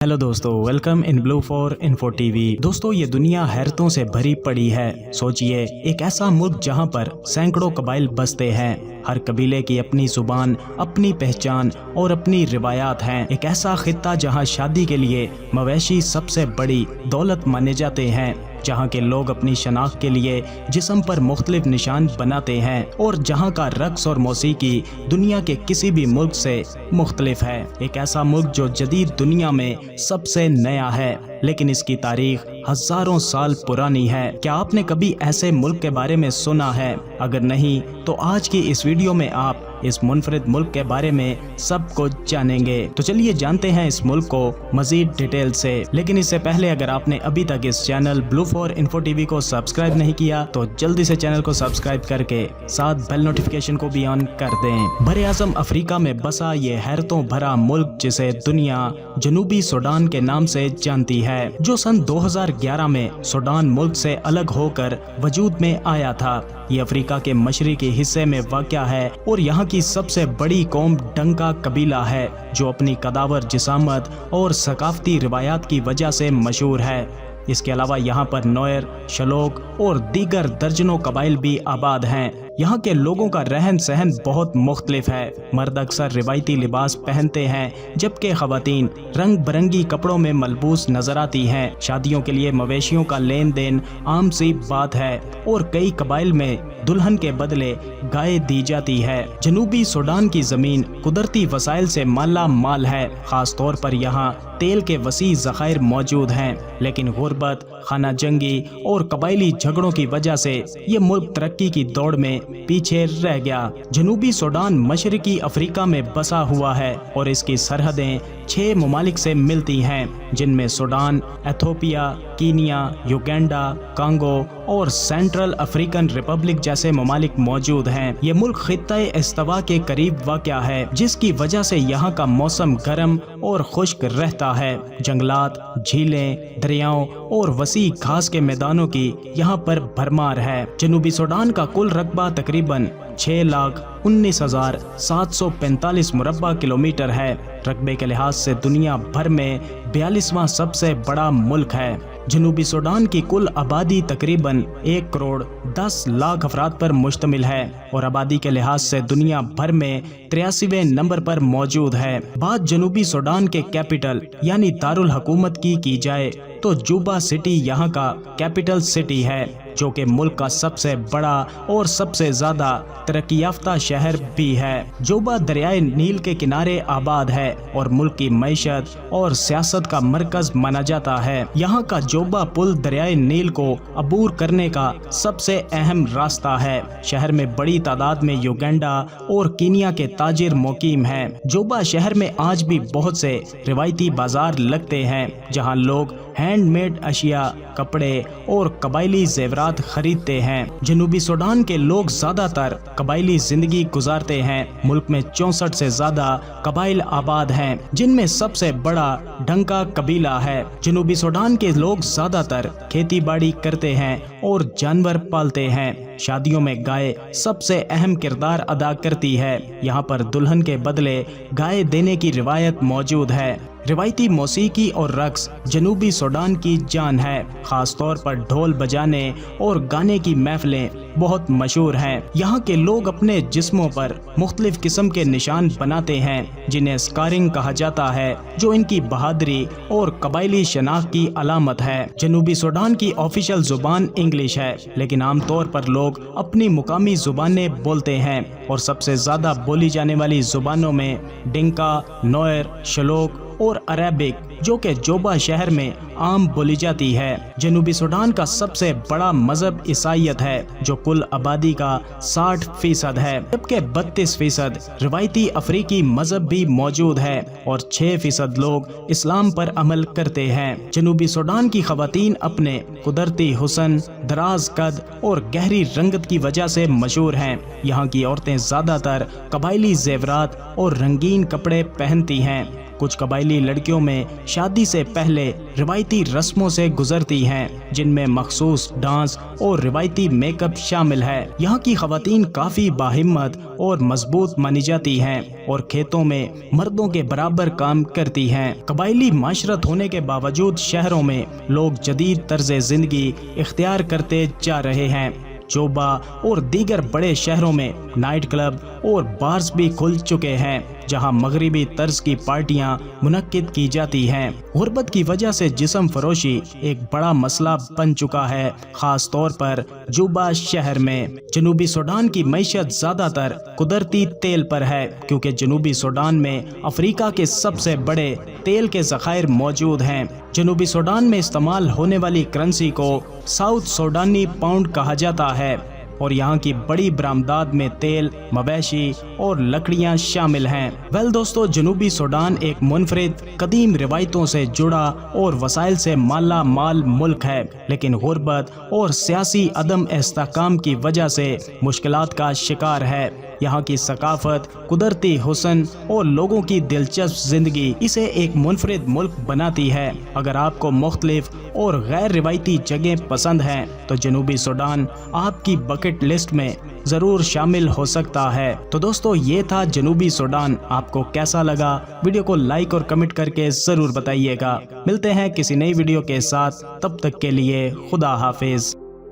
Hello दोस्तों, welcome in blue for info TV. दोस्तों, ये दुनिया हैरतों से भरी पड़ी है। सोचिए, एक ऐसा मुल्क जहां पर सैकड़ों कबाइल बसते हैं। हर कबीले की अपनी जुबान, अपनी पहचान और अपनी रिवायात हैं। एक ऐसा खित्ता जहां शादी के लिए मवेशी सबसे बड़ी दौलत माने जाते हैं, जहां के लोग अपनी शनाख्त के लिए जिस्म पर मुख्तलिफ निशान बनाते हैं और जहां का रक्स और मौसीकी दुनिया के किसी भी मुल्क से मुख्तलिफ है। एक ऐसा मुल्क जो जदीद दुनिया में सबसे नया है, लेकिन इसकी तारीख हजारों साल पुरानी है। क्या आपने कभी ऐसे मुल्क के बारे में सुना है? अगर नहीं तो आज की इस वीडियो में आप इस मुनफरिद मुल्क के बारे में सब कुछ जानेंगे। तो चलिए जानते हैं इस मुल्क को मजीद डिटेल से। लेकिन इससे पहले अगर आपने अभी तक इस channel blue for info TV को सब्सक्राइब नहीं किया तो जल्दी से चैनल को सब्सक्राइब करके साथ बेल नोटिफिकेशन को भी ऑन कर दें। बरे आज़म अफ्रीका में बसा ये हैरतों भरा मुल्क जिसे दुनिया जनूबी सूडान के नाम से जानती है, जो सन 2011 में सूडान मुल्क से अलग होकर वजूद में आया था। ये अफ्रीका के मशरिकी हिस्से में वाक़या है और यहाँ की सबसे बड़ी कौम डंका कबीला है, जो अपनी कदावर जिसामत और सकाफती रिवायात की वजह से मशहूर है। इसके अलावा यहाँ पर नोयर, शलोक और दीगर दर्जनों कबाइल भी आबाद हैं। यहाँ के लोगों का रहन सहन बहुत मुख्तलिफ है। मर्द अक्सर रिवायती लिबास पहनते हैं, जबकि खवातीन रंग बिरंगी कपड़ों में मलबूस नजर आती हैं। शादियों के लिए मवेशियों का लेन देन आम सी बात है और कई कबाइल में दुल्हन के बदले गाय दी जाती है। जनूबी सूडान की जमीन कुदरती वसाइल से माला माल है। खास तौर पर यहाँ तेल के वसी ज़खायर मौजूद हैं, लेकिन गुर्बत, खाना जंगी और कबाइली झगड़ों की वजह से ये मुल्क तरक्की की दौड़ में पीछे रह गया। जनूबी सूडान मशरिकी अफ्रीका में बसा हुआ है और इसकी सरहदें 6 ममालिक से मिलती हैं, जिनमें Sudan, Ethiopia, Kenya, Uganda, Congo और सेंट्रल अफ्रीकन रिपब्लिक जैसे ममालिक मौजूद हैं। ये मुल्क खित्ता-ए इस्तवा के करीब वाक़या है, जिसकी वजह से यहाँ का मौसम गर्म और खुश्क रहता है। जंगलात, झीलें, दरियाओं और वसी घास के मैदानों की यहाँ पर भरमार है। जनूबी सूडान का कुल रकबा तकरीबन 6,19,745 मुरब्बा किलोमीटर है। रकबे के लिहाज से दुनिया भर में 42वां सबसे बड़ा मुल्क है। जनूबी सूडान की कुल आबादी तकरीबन 1,10,00,000 अफराद पर मुश्तमिल है और आबादी के लिहाज से दुनिया भर में 83वें नंबर पर मौजूद है। बात जनूबी सूडान के कैपिटल यानी दारुल हुकूमत की जाए तो जूबा सिटी यहाँ का कैपिटल सिटी है, जो कि मुल्क का सबसे बड़ा और सबसे ज्यादा तरक्की याफ्ता शहर भी है। जूबा दरियाए नील के किनारे आबाद है और मुल्क की मईशत और सियासत का मरकज माना जाता है। यहाँ का जोबा पुल दरियाए नील को अबूर करने का सबसे अहम रास्ता है। शहर में बड़ी तादाद में युगांडा और कीनिया के ताजिर मुकीम हैं। जोबा शहर में आज भी बहुत से रिवायती बाजार लगते हैं, जहाँ लोग हैंडमेड अशिया, कपड़े और कबाइली जेवरात खरीदते हैं। जनूबी सूडान के लोग ज्यादातर कबाइली जिंदगी गुजारते हैं। मुल्क में 64 से ज्यादा कबाइल आबाद हैं, जिनमें सबसे बड़ा डंका कबीला है। जनूबी सूडान के लोग ज्यादातर खेती बाड़ी करते हैं और जानवर पालते हैं। शादियों में गाय सबसे अहम किरदार अदा करती है। यहाँ पर दुल्हन के बदले गाय देने की रिवायत मौजूद है। रिवायती मौसीकी और रक्स जनूबी सूडान की जान है। खास तौर पर ढोल बजाने और गाने की महफिलें बहुत मशहूर हैं। यहाँ के लोग अपने जिस्मों पर मुख्तलिफ किस्म के निशान बनाते हैं, जिन्हें स्कारिंग कहा जाता है, जो इनकी बहादुरी और कबाइली शनाख्त की अलामत है। जनूबी सूडान की ऑफिशियल जुबान इंग्लिश है, लेकिन आमतौर पर लोग अपनी मुकामी जुबानें बोलते हैं और सबसे ज्यादा बोली जाने वाली जुबानों में डिंका, नोयर, शलोक और अरेबिक, जो कि जोबा शहर में आम बोली जाती है। जनूबी सूडान का सबसे बड़ा मजहब ईसाईयत है, जो कुल आबादी का 60% है, जबकि 32% रिवायती अफ्रीकी मजहब भी मौजूद है और 6% लोग इस्लाम पर अमल करते हैं। जनूबी सूडान की खवातीन अपने कुदरती हुस्न, दराज कद और गहरी रंगत की वजह से मशहूर हैं। यहाँ की औरतें ज्यादातर कबाइली जेवरात और रंगीन कपड़े पहनती हैं। کچھ قبائلی لڑکیوں میں شادی سے پہلے روایتی رسموں سے گزرتی ہیں جن میں مخصوص ڈانس اور روایتی میک اپ شامل ہے۔ یہاں کی خواتین کافی باہمت اور مضبوط مانی جاتی ہیں اور کھیتوں میں مردوں کے برابر کام کرتی ہیں۔ قبائلی معاشرت ہونے کے باوجود شہروں میں لوگ جدید طرز زندگی اختیار کرتے جا رہے ہیں۔ جوبا اور دیگر بڑے شہروں میں نائٹ کلب اور بارز بھی کھل چکے ہیں جہاں مغربی طرز کی پارٹیاں منعقد کی جاتی ہیں۔ غربت کی وجہ سے جسم فروشی ایک بڑا مسئلہ بن چکا ہے، خاص طور پر جوبا شہر میں۔ جنوبی سوڈان کی معیشت زیادہ تر قدرتی تیل پر ہے کیونکہ جنوبی سوڈان میں افریقہ کے سب سے بڑے تیل کے ذخائر موجود ہیں۔ جنوبی سوڈان میں استعمال ہونے والی کرنسی کو ساؤتھ سوڈانی پاؤنڈ کہا جاتا ہے اور یہاں کی بڑی برآمدات میں تیل، مویشی اور لکڑیاں شامل ہیں۔ دوستو، جنوبی سوڈان ایک منفرد قدیم روایتوں سے جڑا اور وسائل سے مالا مال ملک ہے، لیکن غربت اور سیاسی عدم استحکام کی وجہ سے مشکلات کا شکار ہے۔ یہاں کی ثقافت، قدرتی حسن اور لوگوں کی دلچسپ زندگی اسے ایک منفرد ملک بناتی ہے۔ اگر آپ کو مختلف اور غیر روایتی جگہیں پسند ہیں تو جنوبی سوڈان آپ کی بکٹ لسٹ میں ضرور شامل ہو سکتا ہے۔ تو دوستو، یہ تھا جنوبی سوڈان۔ آپ کو کیسا لگا؟ ویڈیو کو لائک اور کمنٹ کر کے ضرور بتائیے گا۔ ملتے ہیں کسی نئی ویڈیو کے ساتھ، تب تک کے لیے خدا حافظ۔